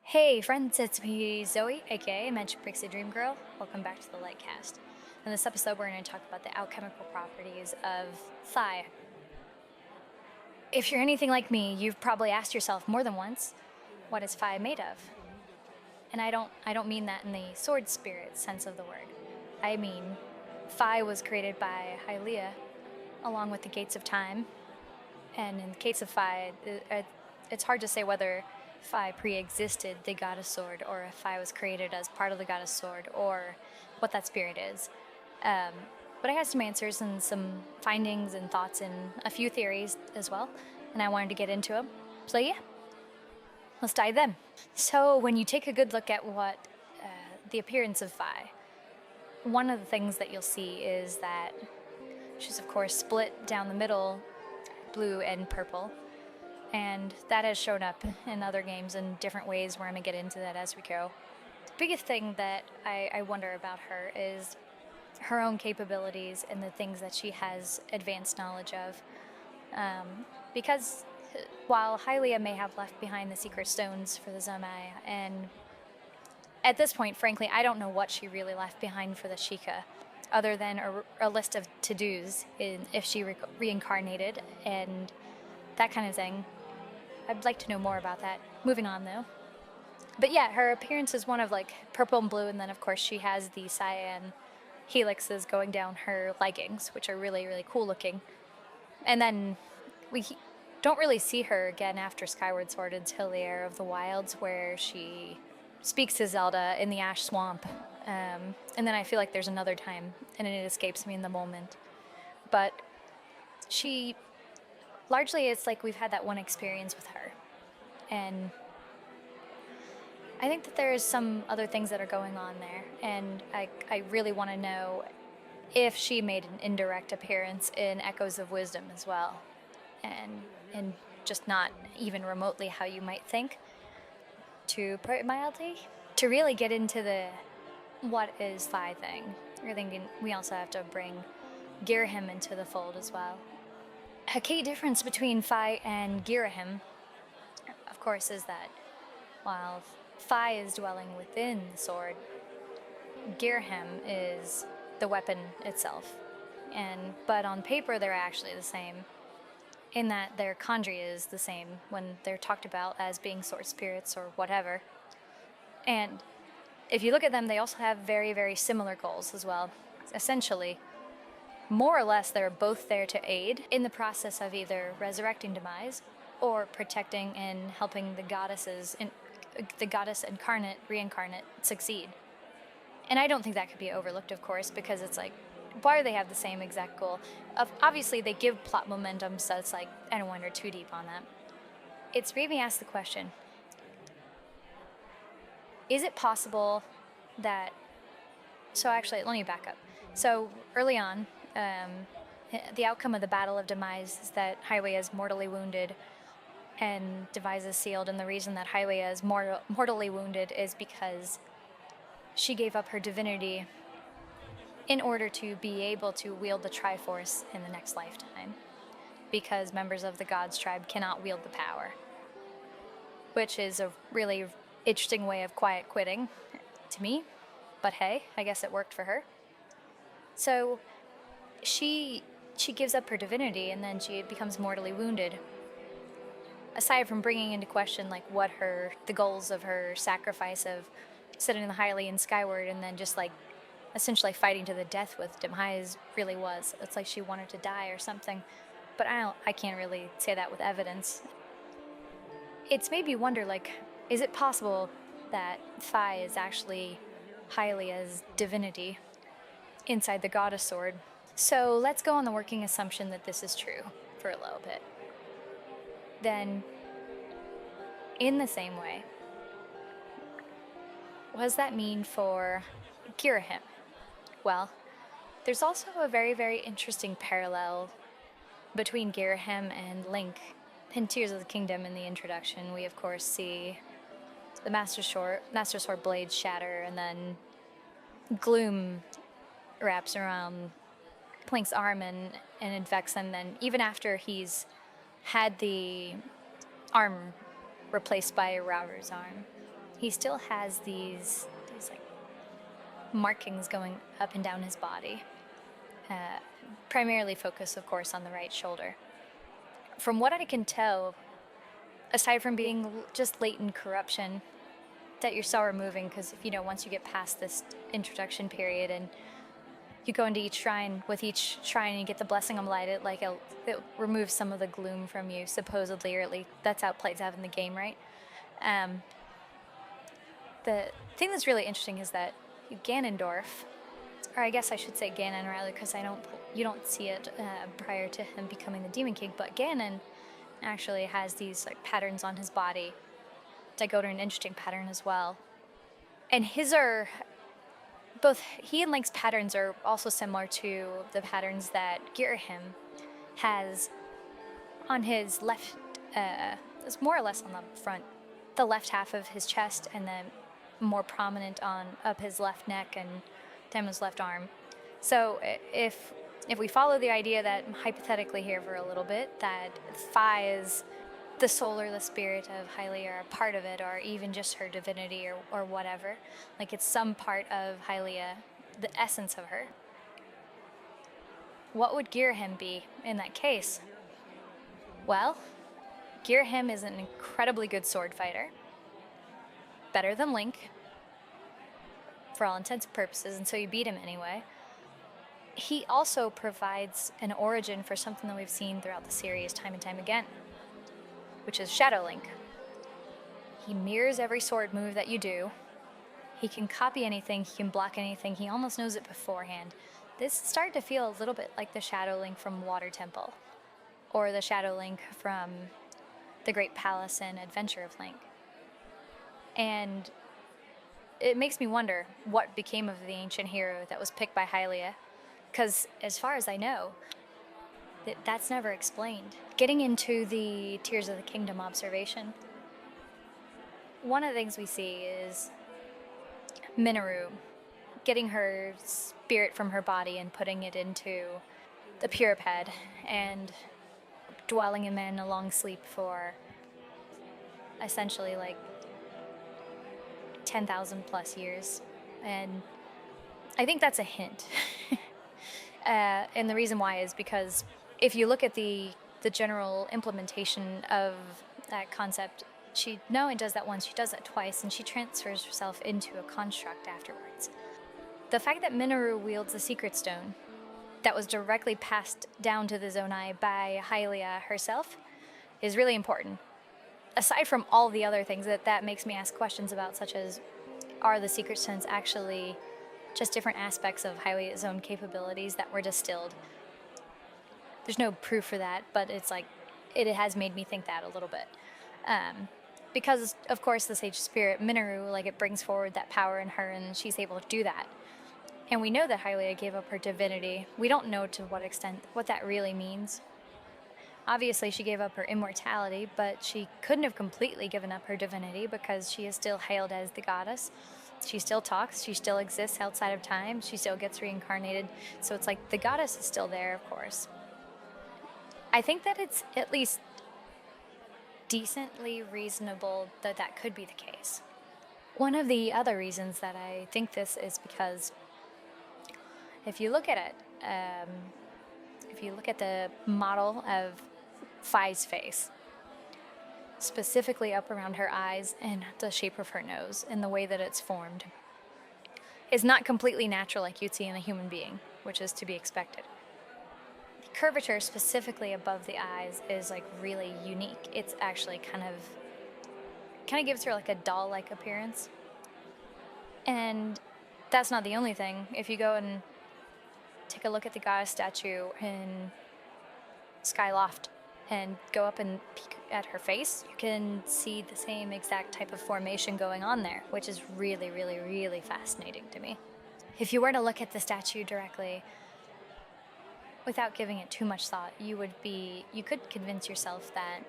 Hey friends, it's me, Zoe, aka Magic Pixie Dream Girl. Welcome back to the Lightcast. In this episode, we're going to talk about the alchemical properties of Fi. If you're anything like me, you've probably asked yourself more than once, what is Fi made of? And I don't mean that in the sword spirit sense of the word. I mean, Fi was created by Hylia, along with the Gates of Time. And in the Gates of Fi, it's hard to say whether Fi pre-existed the goddess sword, or if Fi was created as part of the goddess sword, or what that spirit is. Um, but I had some answers and some findings and thoughts and a few theories as well, and I wanted to get into them. So yeah, let's dive in. So when you take a good look at what the appearance of Fi, one of the things that you'll see is that she's of course split down the middle, blue and purple. And that has shown up in other games in different ways. We're going to get into that as we go. The biggest thing that I wonder about her is her own capabilities and the things that she has advanced knowledge of. Because while Hylia may have left behind the secret stones for the Zamai, and at this point, frankly, I don't know what she really left behind for the Sheikah, other than a list of to-dos if she reincarnated and that kind of thing. I'd like to know more about that. Moving on, though. But yeah, her appearance is one of like purple and blue, and then of course she has the cyan helixes going down her leggings, which are really, really cool looking. And then we don't really see her again after Skyward Sword until the Era of the Wilds, where she speaks to Zelda in the Ash Swamp. And then I feel like there's another time, and it escapes me in the moment. But she largely, it's like we've had that one experience with her. And I think that there's some other things that are going on there. And I really want to know if she made an indirect appearance in Echoes of Wisdom as well. And just not even remotely how you might think, to put it mildly. To really get into the what is Fi thing, you're thinking we also have to bring Ghirahim into the fold as well. A key difference between Fi and Ghirahim, of course, is that while Fi is dwelling within the sword, Ghirahim is the weapon itself. But on paper, they're actually the same, in that their kanji is the same when they're talked about as being sword spirits or whatever. And if you look at them, they also have very, very similar goals as well. Essentially, more or less, they're both there to aid in the process of either resurrecting Demise or protecting and helping the goddess reincarnate, succeed. And I don't think that could be overlooked, of course, because it's like, why do they have the same exact goal? Obviously, they give plot momentum, so it's like, I don't want to wander too deep on that. It's made me ask the question, is it possible that... So actually, let me back up. So early on, the outcome of the Battle of Demise is that Hylia is mortally wounded and Demise is sealed, and the reason that Hylia is mortally wounded is because she gave up her divinity in order to be able to wield the Triforce in the next lifetime, because members of the Gods tribe cannot wield the power, which is a really interesting way of quiet quitting to me, but hey, I guess it worked for her. So she gives up her divinity, and then she becomes mortally wounded. Aside from bringing into question like what the goals of her sacrifice of sitting in the Hylian skyward and then just like essentially fighting to the death with Demise really was. It's like she wanted to die or something, but I can't really say that with evidence. It's made me wonder, like, is it possible that Fi is actually Hylia's divinity inside the goddess sword? So let's go on the working assumption that this is true for a little bit. Then, in the same way, what does that mean for Ghirahim? Well, there's also a very, very interesting parallel between Ghirahim and Link. In Tears of the Kingdom, in the introduction, we of course see the Master Sword blades shatter, and then gloom wraps around Link's arm and infects him. Then even after he's had the arm replaced by a router's arm, he still has these like markings going up and down his body, primarily focused, of course, on the right shoulder. From what I can tell, aside from being just latent corruption that you're still removing, because once you get past this introduction period and you go into each shrine, with each shrine and you get the blessing of light, it removes some of the gloom from you, supposedly, or at least that's how it plays out in the game, right? The thing that's really interesting is that Ganondorf, or I guess I should say Ganon rather, because you don't see it prior to him becoming the Demon King, but Ganon actually has these like patterns on his body that go to an interesting pattern as well. And both he and Link's patterns are also similar to the patterns that Ghirahim has on his left, it's more or less on the left half of his chest, and then more prominent up his left neck and down his left arm. So if we follow the idea that, hypothetically here for a little bit, that Fi is the soul or the spirit of Hylia, or a part of it, or even just her divinity or whatever, like it's some part of Hylia, the essence of her, what would Ghirahim be in that case? Well, Ghirahim is an incredibly good sword fighter, better than Link for all intents and purposes, and so you beat him anyway. He also provides an origin for something that we've seen throughout the series time and time again, which is Shadow Link. He mirrors every sword move that you do. He can copy anything, he can block anything, he almost knows it beforehand. This started to feel a little bit like the Shadow Link from Water Temple, or the Shadow Link from the Great Palace and Adventure of Link. And it makes me wonder what became of the ancient hero that was picked by Hylia, because as far as I know, that's never explained. Getting into the Tears of the Kingdom observation, one of the things we see is Minoru getting her spirit from her body and putting it into the Puriped and dwelling in a long sleep for essentially like 10,000 plus years. And I think that's a hint. And the reason why is because if you look at the general implementation of that concept, she not only does that once, she does that twice, and she transfers herself into a construct afterwards. The fact that Minoru wields the Secret Stone that was directly passed down to the Zonai by Hylia herself is really important. Aside from all the other things that makes me ask questions about, such as, are the Secret Stones actually just different aspects of Hylia's own capabilities that were distilled? There's no proof for that, but it's like, it has made me think that a little bit. Because, of course, the Sage Spirit, Minoru, like, it brings forward that power in her, and she's able to do that. And we know that Hylia gave up her divinity. We don't know to what extent, what that really means. Obviously, she gave up her immortality, but she couldn't have completely given up her divinity because she is still hailed as the goddess. She still talks, she still exists outside of time, she still gets reincarnated. So it's like, the goddess is still there, of course. I think that it's at least decently reasonable that could be the case. One of the other reasons that I think this is because if you look at it, if you look at the model of Fi's face, specifically up around her eyes and the shape of her nose and the way that it's formed, is not completely natural like you'd see in a human being, which is to be expected. The curvature specifically above the eyes is like really unique. It's actually kind of gives her like a doll-like appearance. And that's not the only thing. If you go and take a look at the goddess statue in Skyloft and go up and peek at her face, you can see the same exact type of formation going on there, which is really, really, really fascinating to me. If you were to look at the statue directly, without giving it too much thought, you could convince yourself that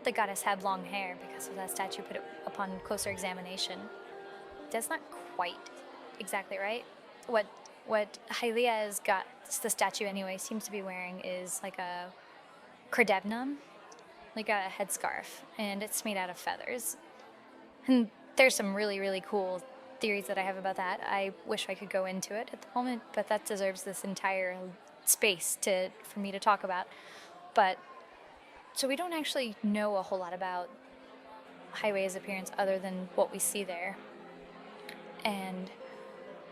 the goddess had long hair because of that statue, but upon closer examination, that's not quite exactly right. What Hylia's got, the statue anyway, seems to be wearing is like a credebnum, like a headscarf, and it's made out of feathers. And there's some really, really cool theories that I have about that. I wish I could go into it at the moment, but that deserves this entire space for me to talk about. But so we don't actually know a whole lot about Highway's appearance other than what we see there. And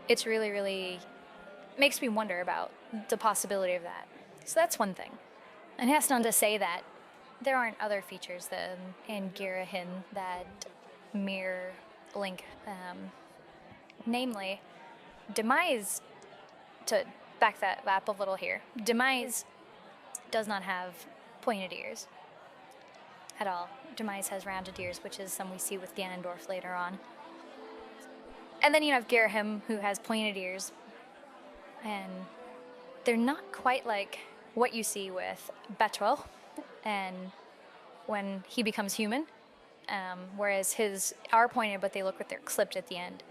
it's really, really makes me wonder about the possibility of that. So that's one thing. And that's not to say that there aren't other features in Ghirahim that mirror Link. Namely, Demise, to back that up a little here, Demise does not have pointed ears at all. Demise has rounded ears, which is some we see with Ganondorf later on. And then you have Ghirahim, who has pointed ears, and they're not quite like what you see with Betwell, and when he becomes human, whereas his are pointed, but they look like they're clipped at the end.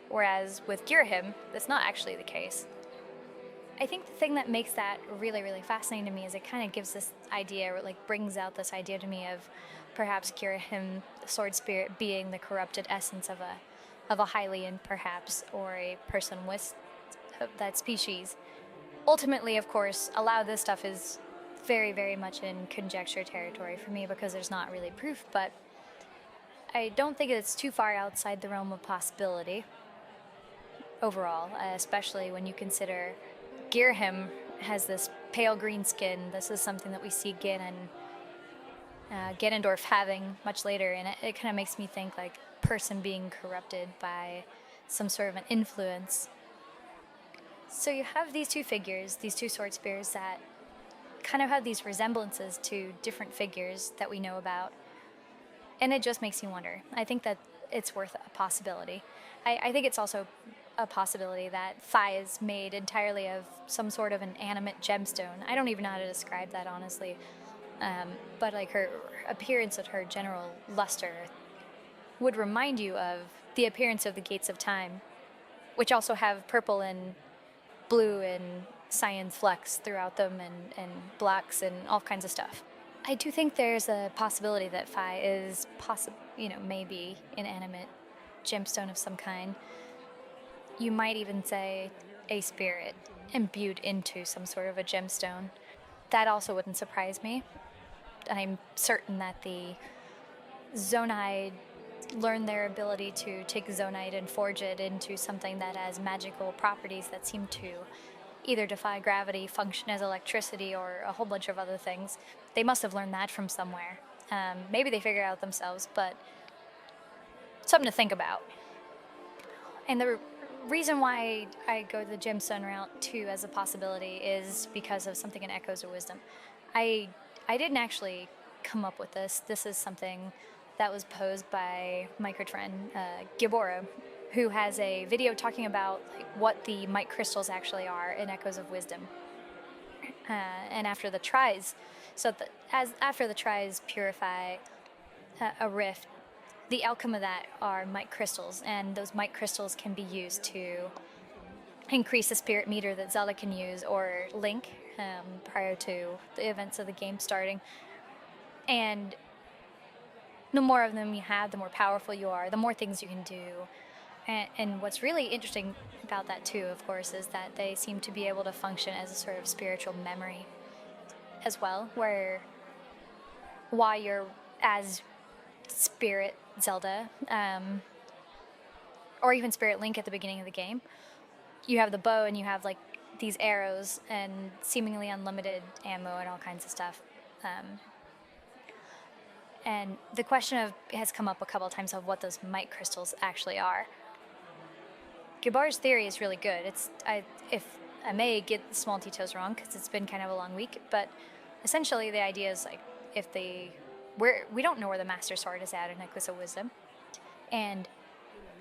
Whereas with Ghirahim, that's not actually the case. I think the thing that makes that really, really fascinating to me is it kind of gives this idea, or like brings out this idea to me of perhaps Ghirahim, the sword spirit, being the corrupted essence of a Hylian, perhaps, or a person with that species. Ultimately, of course, a lot of this stuff is very, very much in conjecture territory for me because there's not really proof, but I don't think it's too far outside the realm of possibility overall, especially when you consider Ghirahim has this pale green skin. This is something that we see Ganondorf having much later, and it kind of makes me think like person being corrupted by some sort of an influence. So you have these two figures, these two sword spears that kind of have these resemblances to different figures that we know about, and it just makes me wonder. I think that it's worth a possibility. I think it's also a possibility that Fi is made entirely of some sort of an animate gemstone. I don't even know how to describe that, honestly. But like her appearance and her general luster would remind you of the appearance of the Gates of Time, which also have purple and blue and cyan flecks throughout them, and blacks and all kinds of stuff. I do think there's a possibility that Fi is maybe an animate gemstone of some kind. You might even say a spirit imbued into some sort of a gemstone. That also wouldn't surprise me. I'm certain that the Zonai learn their ability to take Zonite and forge it into something that has magical properties that seem to either defy gravity, function as electricity, or a whole bunch of other things. They must have learned that from somewhere. Maybe they figure it out themselves, but something to think about. And the reason why I go the gemstone route too as a possibility is because of something in Echoes of Wisdom. I didn't actually come up with this. This is something that was posed by my good friend Gibora, who has a video talking about what the might crystals actually are in Echoes of Wisdom. And after the tries, after the tries purify a rift, the outcome of that are might crystals, and those might crystals can be used to increase the spirit meter that Zelda can use, or Link, prior to the events of the game starting. And the more of them you have, the more powerful you are, the more things you can do. And what's really interesting about that too, of course, is that they seem to be able to function as a sort of spiritual memory as well, where while you're as Spirit Zelda, or even Spirit Link at the beginning of the game, you have the bow and you have like these arrows and seemingly unlimited ammo and all kinds of stuff. And the question has come up a couple of times of what those might crystals actually are. Gibar's theory is really good. If I may get the small details wrong, because it's been kind of a long week, but essentially the idea is like we don't know where the Master Sword is at in Necklace of Wisdom, and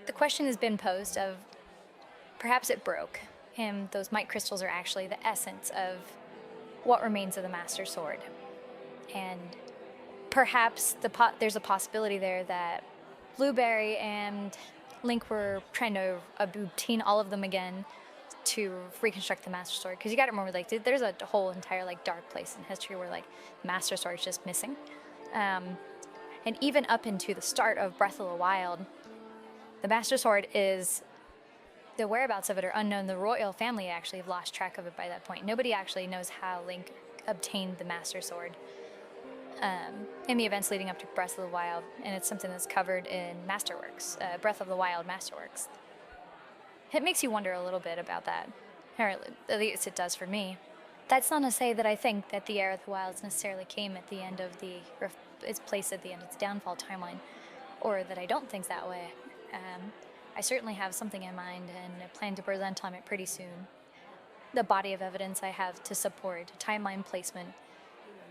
the question has been posed of perhaps it broke, and those might crystals are actually the essence of what remains of the Master Sword, and perhaps there's a possibility there that Blueberry and Link were trying to obtain all of them again to reconstruct the Master Sword. Because you got to remember, like, there's a whole entire like dark place in history where like Master Sword is just missing, and even up into the start of Breath of the Wild, The Master Sword is, the whereabouts of it are unknown. The royal family actually have lost track of it by that point. Nobody actually knows how Link obtained the Master Sword in the events leading up to Breath of the Wild, and it's something that's covered in Masterworks, Breath of the Wild Masterworks. It makes you wonder a little bit about that, or at least it does for me. That's not to say that I think that the Heir of the Wilds necessarily came at the end of its place at the end of its downfall timeline, or that I don't think that way. I certainly have something in mind and I plan to present on it pretty soon. The body of evidence I have to support timeline placement,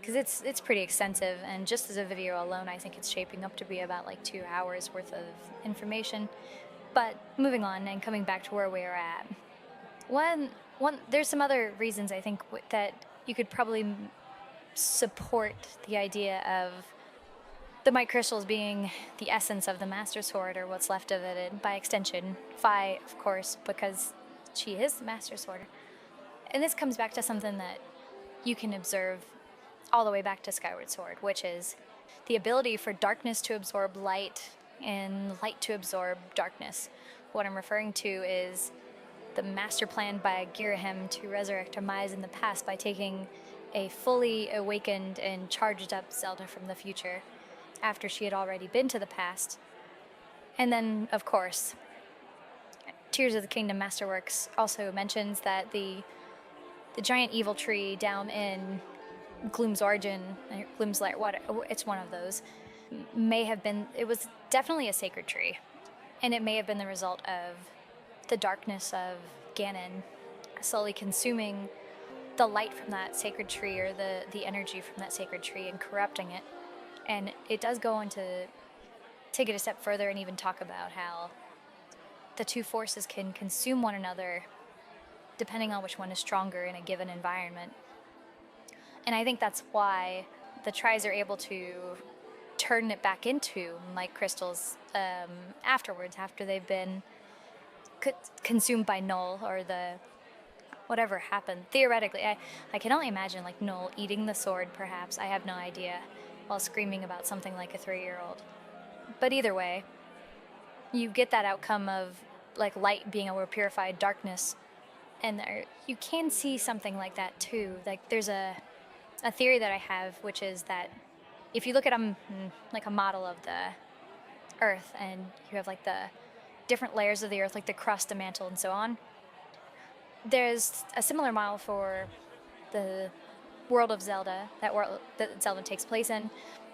because it's pretty extensive, and just as a video alone, I think it's shaping up to be about like 2 hours worth of information. But moving on and coming back to where we are at, there's some other reasons I think that you could probably support the idea of the Might Crystals being the essence of the Master Sword, or what's left of it, and by extension, Fi, of course, because she is the Master Sword. And this comes back to something that you can observe all the way back to Skyward Sword, which is the ability for darkness to absorb light and light to absorb darkness. What I'm referring to is the master plan by Ghirahim to resurrect Demise in the past by taking a fully awakened and charged up Zelda from the future after she had already been to the past. And then, of course, Tears of the Kingdom Masterworks also mentions that the giant evil tree down in Gloom's Origin, Gloom's Lair, it's one of those, it was definitely a sacred tree. And it may have been the result of the darkness of Ganon slowly consuming the light from that sacred tree, or the energy from that sacred tree, and corrupting it. And it does go on to take it a step further and even talk about how the two forces can consume one another depending on which one is stronger in a given environment. And I think that's why the Tries are able to turn it back into light crystals afterwards, after they've been consumed by Null, or whatever happened. Theoretically, I can only imagine like Null eating the sword, perhaps. I have no idea, while screaming about something like a 3-year-old. But either way, you get that outcome of like light being able to purify darkness, and you can see something like that too. Like there's a theory that I have, which is that if you look at like a model of the Earth, and you have like the different layers of the Earth, like the crust, the mantle, and so on, there's a similar model for the world of Zelda, that world that Zelda takes place in,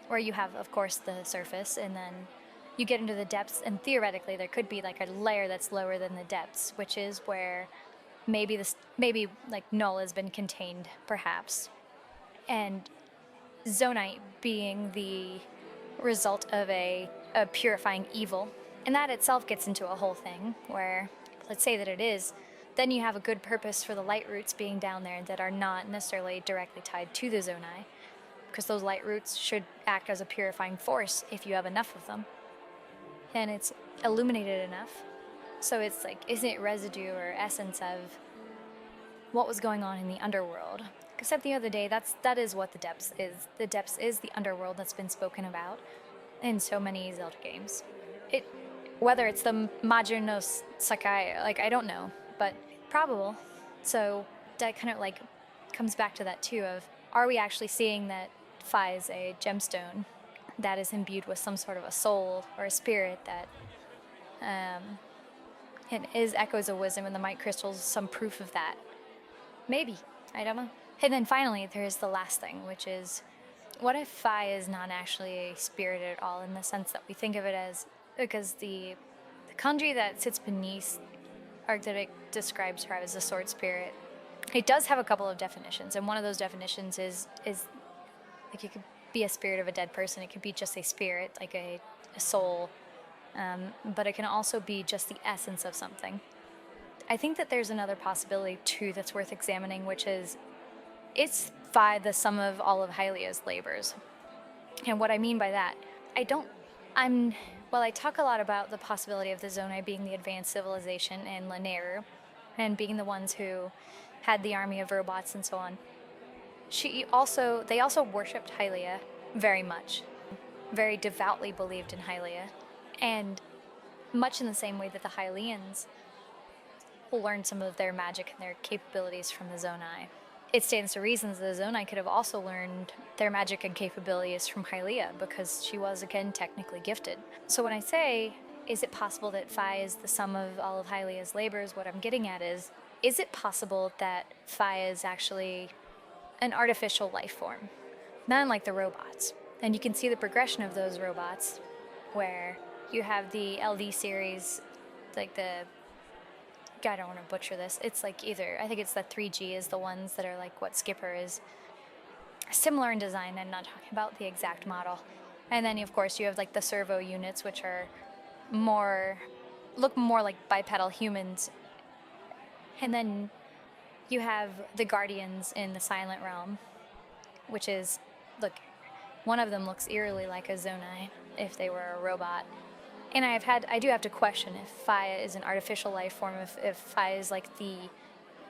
where you have, of course, the surface, and then you get into the depths, and theoretically there could be like a layer that's lower than the depths, which is where maybe like Null has been contained, perhaps. And Zonite being the result of a purifying evil. And that itself gets into a whole thing where, let's say that it is, then you have a good purpose for the light roots being down there that are not necessarily directly tied to the Zonai, because those light roots should act as a purifying force if you have enough of them. And it's illuminated enough. So it's like, isn't it residue or essence of what was going on in the underworld? Because at the end of the day, that is what the depths is. The depths is the underworld that's been spoken about in so many Zelda games. Whether it's the Majin no Sakai, like, I don't know, but probable. So that kind of like comes back to that too, of are we actually seeing that Fi is a gemstone that is imbued with some sort of a soul or a spirit that and is echoes of wisdom, and the Might Crystals some proof of that? Maybe. I don't know. And then finally, there's the last thing, which is, what if Fi is not actually a spirit at all, in the sense that we think of it as, because the kanji that sits beneath Arctic describes her as a sword spirit. It does have a couple of definitions, and one of those definitions is like, it could be a spirit of a dead person, it could be just a spirit, like a soul, but it can also be just the essence of something. I think that there's another possibility too that's worth examining, which is, Fi the sum of all of Hylia's labors? And what I mean by that, I talk a lot about the possibility of the Zonai being the advanced civilization in Lanayru, and being the ones who had the army of robots and so on. They also worshipped Hylia very much, very devoutly believed in Hylia, and much in the same way that the Hylians learned some of their magic and their capabilities from the Zonai. It stands to reason that the Zonai could have also learned their magic and capabilities from Hylia, because she was, again, technically gifted. So when I say, is it possible that Fi is the sum of all of Hylia's labors, what I'm getting at is it possible that Fi is actually an artificial life form, not unlike the robots? And you can see the progression of those robots, where you have the LD series, like the, I don't want to butcher this, it's like either, I think it's the 3G is the ones that are like what Skipper is. Similar in design, I'm not talking about the exact model. And then, of course, you have like the servo units, which are look more like bipedal humans. And then you have the Guardians in the Silent Realm, which is, look, one of them looks eerily like a Zonai if they were a robot. And I do have to question if Fi is an artificial life form, if Fi is like the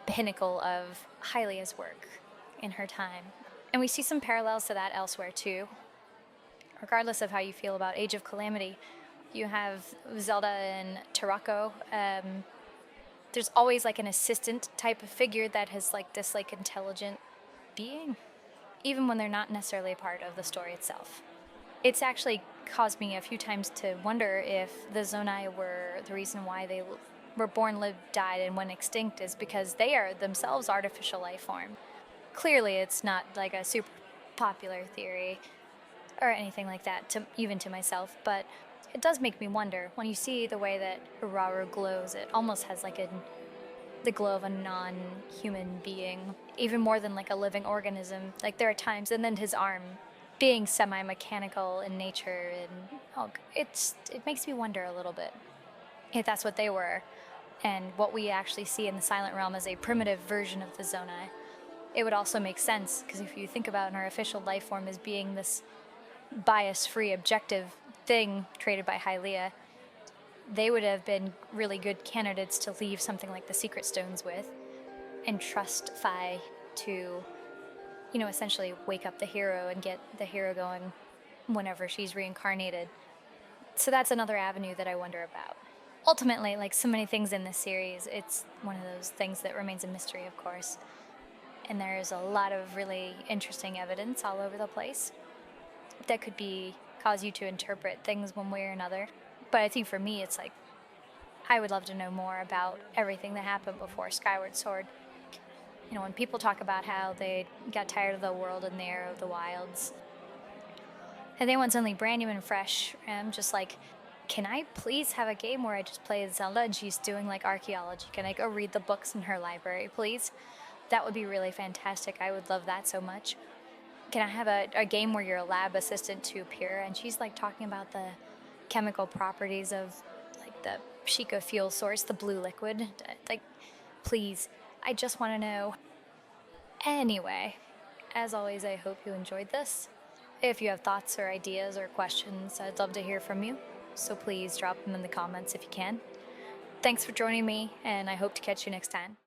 pinnacle of Hylia's work in her time. And we see some parallels to that elsewhere too. Regardless of how you feel about Age of Calamity, you have Zelda and Tarako. There's always like an assistant type of figure that has like this like intelligent being, even when they're not necessarily a part of the story itself. It's actually caused me a few times to wonder if the Zonai were the reason why they were born, lived, died, and went extinct is because they are themselves artificial life form. Clearly, it's not like a super popular theory or anything like that, even to myself, but it does make me wonder. When you see the way that Uraru glows, it almost has like the glow of a non-human being, even more than like a living organism. Like there are times, and then his arm being semi-mechanical in nature, and it makes me wonder a little bit if that's what they were, and what we actually see in the Silent Realm as a primitive version of the Zonai. It would also make sense, because if you think about an artificial life form as being this bias-free, objective thing created by Hylia, they would have been really good candidates to leave something like the Secret Stones with, and trust Fi to, essentially wake up the hero and get the hero going whenever she's reincarnated. So that's another avenue that I wonder about. Ultimately, like so many things in this series, it's one of those things that remains a mystery, of course. And there's a lot of really interesting evidence all over the place that could cause you to interpret things one way or another. But I think for me, it's like, I would love to know more about everything that happened before Skyward Sword. When people talk about how they got tired of the world and the era of the wilds, and they want something brand new and fresh, I'm just like, can I please have a game where I just play as Zelda and she's doing like archaeology? Can I go read the books in her library, please? That would be really fantastic. I would love that so much. Can I have a game where you're a lab assistant to Pyrrha and she's like talking about the chemical properties of like the Sheikah fuel source, the blue liquid? Like, please, I just want to know. Anyway, as always, I hope you enjoyed this. If you have thoughts or ideas or questions, I'd love to hear from you. So please drop them in the comments if you can. Thanks for joining me, and I hope to catch you next time.